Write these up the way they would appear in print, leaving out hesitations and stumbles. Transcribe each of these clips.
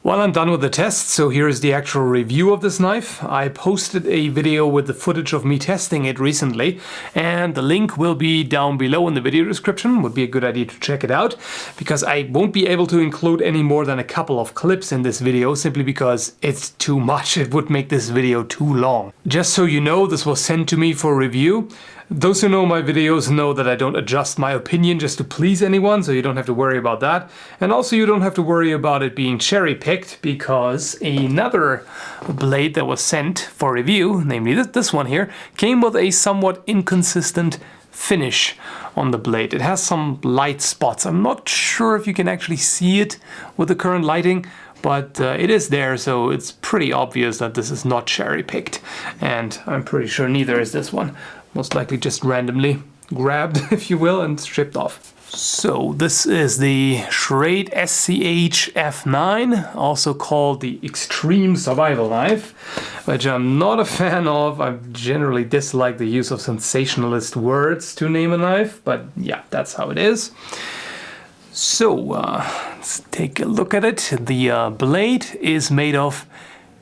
Well, I'm done with the test, so here is the actual review of this knife. I posted a video with the footage of me testing it recently, and the link will be down below in the video description. Would be a good idea to check it out, because I won't be able to include any more than a couple of clips in this video, simply because it's too much. It would make this video too long. Just so you know, this was sent to me for review. Those who know my videos know that I don't adjust my opinion just to please anyone, so you don't have to worry about that. And also you don't have to worry about it being cherry-picked, because another blade that was sent for review, namely this one here, came with a somewhat inconsistent finish on the blade. It has some light spots. I'm not sure if you can actually see it with the current lighting, but it is there, so it's pretty obvious that this is not cherry-picked. And I'm pretty sure neither is this one. Most likely just randomly grabbed, if you will, and stripped off. So this is the Schrade SCHF9, also called the Extreme Survival knife, which I'm not a fan of. I generally dislike the use of sensationalist words to name a knife, but yeah, that's how it is. So let's take a look at it. The blade is made of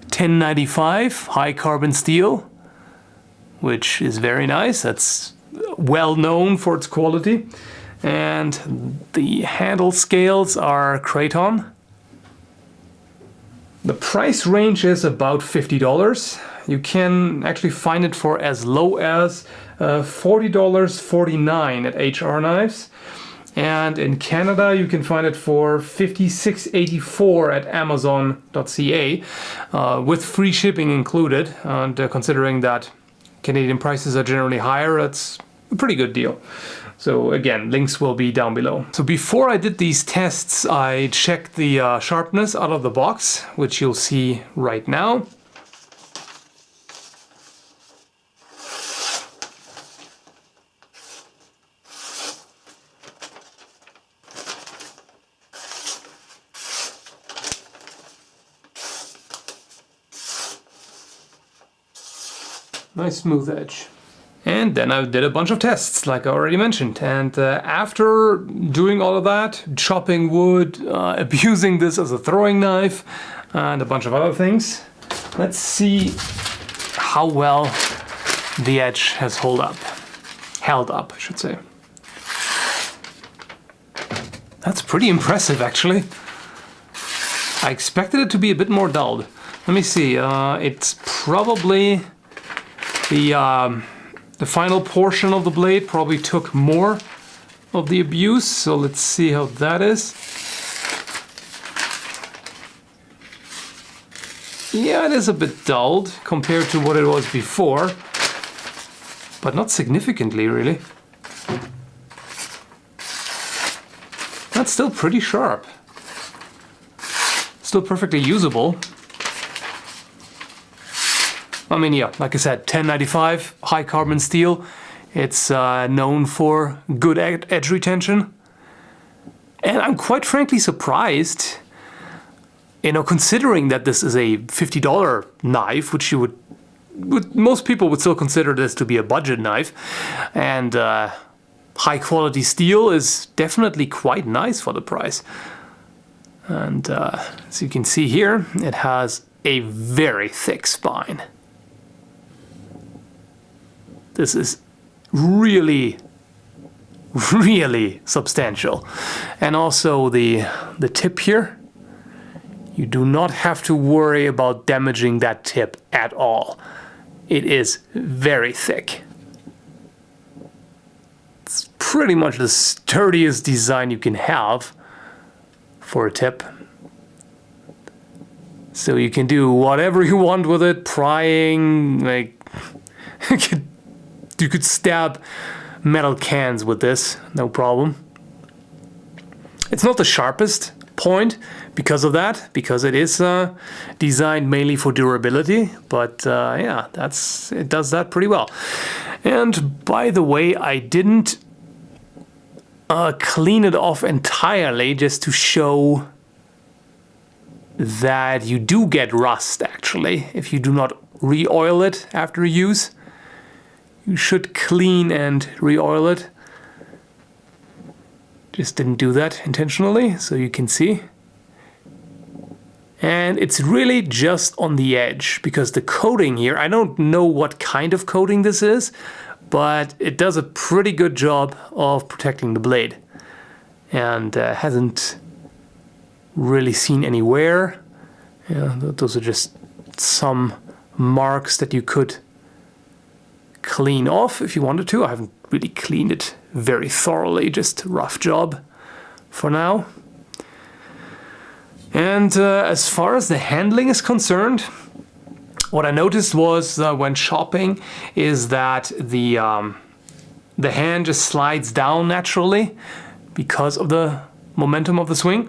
1095 high carbon steel, which is very nice. That's well known for its quality. And the handle scales are Kraton. The price range is about $50. You can actually find it for as low as $40.49 at HR Knives. And in Canada you can find it for $56.84 at Amazon.ca, with free shipping included. And considering that Canadian prices are generally higher, it's a pretty good deal. So again, links will be down below. So before I did these tests, I checked the sharpness out of the box, which you'll see right now. Nice smooth edge. And then I did a bunch of tests, like I already mentioned. And after doing all of that, chopping wood, abusing this as a throwing knife, and a bunch of other things, let's see how well the edge has held up, I should say. That's pretty impressive, actually. I expected it to be a bit more dulled. Let me see. It's probably the final portion of the blade probably took more of the abuse, so let's see how that is. Yeah, it is a bit dulled compared to what it was before, but not significantly, really. That's still pretty sharp. Still perfectly usable. I mean, yeah, like I said, 1095 high carbon steel. It's known for good edge retention. And I'm quite frankly surprised, considering that this is a $50 knife, which you most people would still consider this to be a budget knife. And high quality steel is definitely quite nice for the price. And as you can see here, it has a very thick spine. This is really, really substantial. And also the tip here, you do not have to worry about damaging that tip at all. It is very thick. It's pretty much the sturdiest design you can have for a tip. So you can do whatever you want with it, prying, like you could stab metal cans with this, no problem. It's not the sharpest point because of that, because it is designed mainly for durability, but yeah, it does that pretty well. And by the way, I didn't clean it off entirely just to show that you do get rust, actually, if you do not re-oil it after use. You should clean and re-oil it. Just didn't do that intentionally, so you can see. And it's really just on the edge, because the coating here, I don't know what kind of coating this is, but it does a pretty good job of protecting the blade. And hasn't really seen any wear. Yeah, those are just some marks that you could clean off if you wanted to. I haven't really cleaned it very thoroughly, just a rough job for now. And as far as the handling is concerned, what I noticed was when chopping is that the hand just slides down naturally because of the momentum of the swing.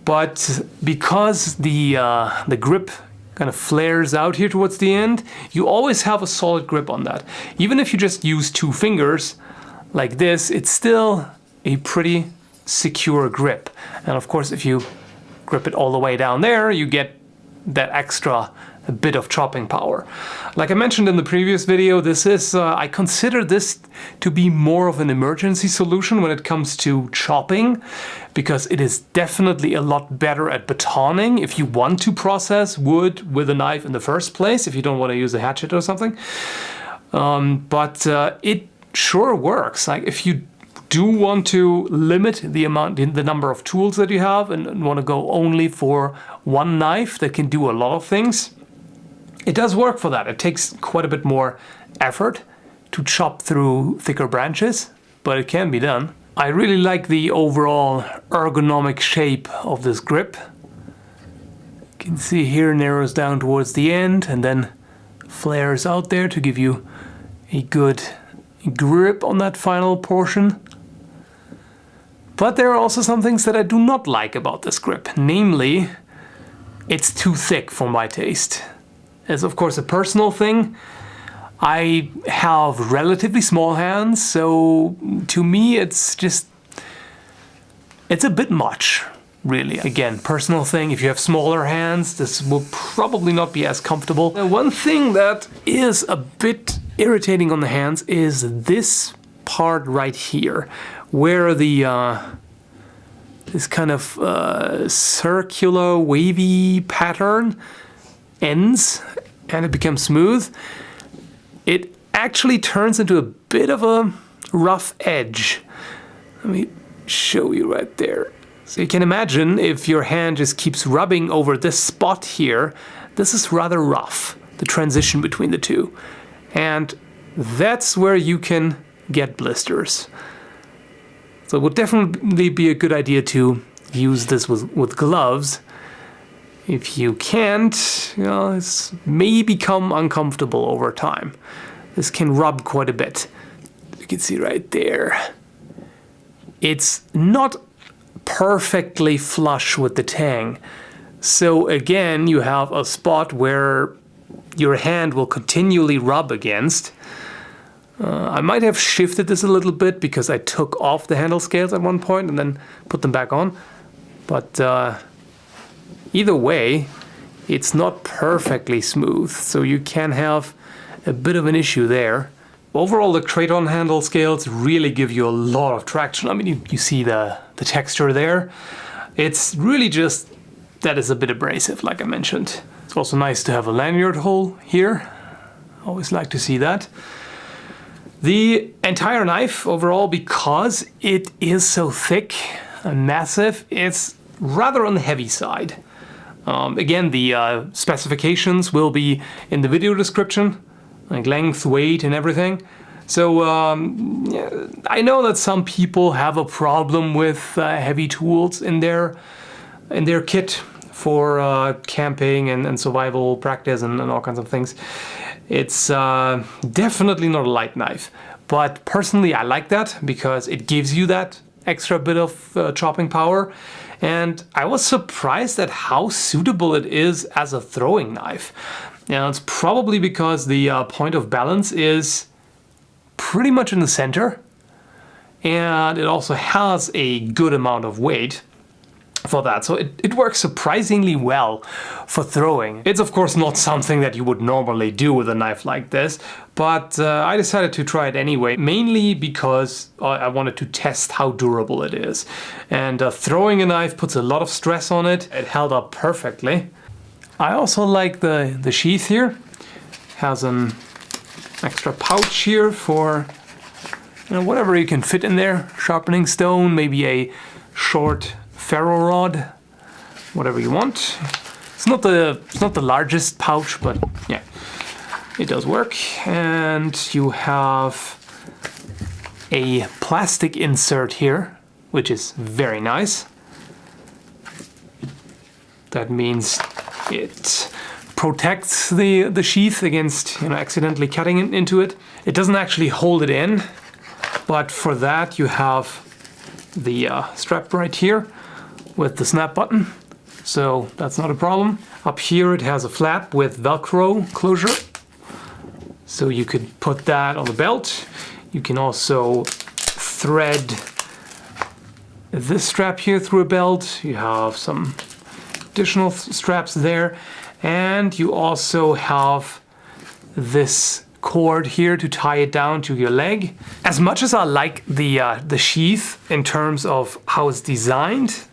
But because the grip kind of flares out here towards the end, you always have a solid grip on that. Even if you just use 2 fingers like this, it's still a pretty secure grip. And of course, if you grip it all the way down there, you get that extra bit of chopping power. Like I mentioned in the previous video, this is I consider this to be more of an emergency solution when it comes to chopping, because it is definitely a lot better at batoning if you want to process wood with a knife in the first place, if you don't want to use a hatchet or something. But it sure works. Like if you do want to limit the number of tools that you have and want to go only for one knife that can do a lot of things, it does work for that. It takes quite a bit more effort to chop through thicker branches, but it can be done. I really like the overall ergonomic shape of this grip. You can see here narrows down towards the end and then flares out there to give you a good grip on that final portion. But there are also some things that I do not like about this grip. Namely, it's too thick for my taste. It's of course a personal thing. I have relatively small hands, so to me it's a bit much, really. Again, personal thing. If you have smaller hands, this will probably not be as comfortable. Now, one thing that is a bit irritating on the hands is this part right here, where the this kind of circular wavy pattern ends and it becomes smooth. It actually turns into a bit of a rough edge. Let me show you right there. So you can imagine if your hand just keeps rubbing over this spot here, this is rather rough, the transition between the two. And that's where you can get blisters. So it would definitely be a good idea to use this with gloves. If you can't, you know, it may become uncomfortable over time. This can rub quite a bit. You can see right there. It's not perfectly flush with the tang. So again, you have a spot where your hand will continually rub against. I might have shifted this a little bit because I took off the handle scales at one point and then put them back on. But either way, it's not perfectly smooth, so you can have a bit of an issue there. Overall, the Kraton handle scales really give you a lot of traction. I mean, you see the texture there. It's really just that is a bit abrasive, like I mentioned. It's also nice to have a lanyard hole here. Always like to see that. The entire knife overall, because it is so thick and massive, it's rather on the heavy side. Again, the specifications will be in the video description, like length, weight, and everything. So yeah, I know that some people have a problem with heavy tools in their kit for camping and survival practice and all kinds of things. It's definitely not a light knife, but personally I like that because it gives you that extra bit of chopping power. And I was surprised at how suitable it is as a throwing knife. Now, it's probably because the point of balance is pretty much in the center, and it also has a good amount of weight. for that. So it works surprisingly well for throwing. It's of course not something that you would normally do with a knife like this, but I decided to try it anyway, mainly because I wanted to test how durable it is. And throwing a knife puts a lot of stress on it. It held up perfectly. I also like the sheath here. Has an extra pouch here for, you know, whatever you can fit in there. Sharpening stone, maybe a short ferro rod, whatever you want. It's not the largest pouch, but yeah, it does work. And you have a plastic insert here, which is very nice. That means it protects the sheath against, you know, accidentally cutting into it. It doesn't actually hold it in, but for that you have the strap right here with the snap button, so that's not a problem. Up here it has a flap with Velcro closure, so you could put that on the belt. You can also thread this strap here through a belt. You have some additional straps there, and you also have this cord here to tie it down to your leg. As much as I like the sheath in terms of how it's designed,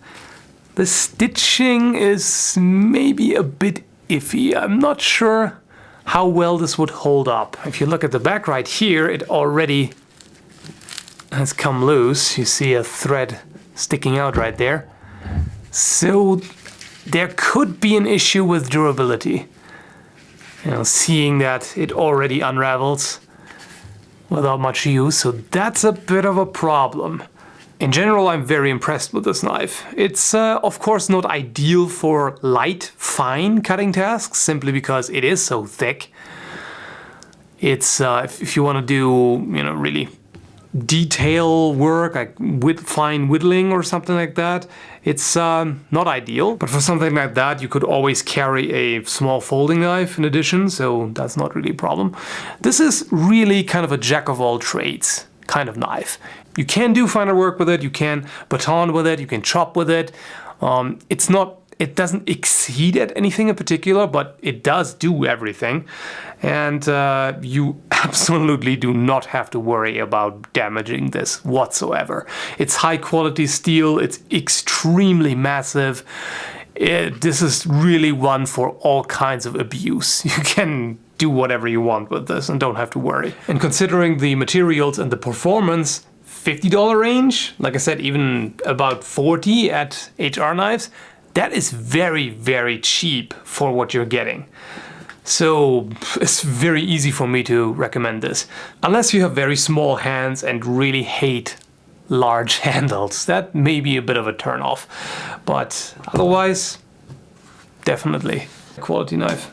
the stitching is maybe a bit iffy. I'm not sure how well this would hold up. If you look at the back right here, it already has come loose. You see a thread sticking out right there. So there could be an issue with durability. You know, seeing that it already unravels without much use, so that's a bit of a problem. In general, I'm very impressed with this knife. It's of course not ideal for light, fine cutting tasks, simply because it is so thick. It's if you want to do, you know, really detail work, like fine whittling or something like that, it's not ideal. But for something like that, you could always carry a small folding knife in addition, so that's not really a problem. This is really kind of a jack of all trades kind of knife. You can do finer work with it, you can baton with it, you can chop with it. It doesn't exceed at anything in particular, but it does do everything. And you absolutely do not have to worry about damaging this whatsoever. It's high quality steel, it's extremely massive. This is really one for all kinds of abuse. You can do whatever you want with this and don't have to worry. And considering the materials and the performance, $50 range, like I said, even about 40 at HR Knives, that is very, very cheap for what you're getting. So it's very easy for me to recommend this. Unless you have very small hands and really hate large handles, that may be a bit of a turn off. But otherwise, definitely a quality knife.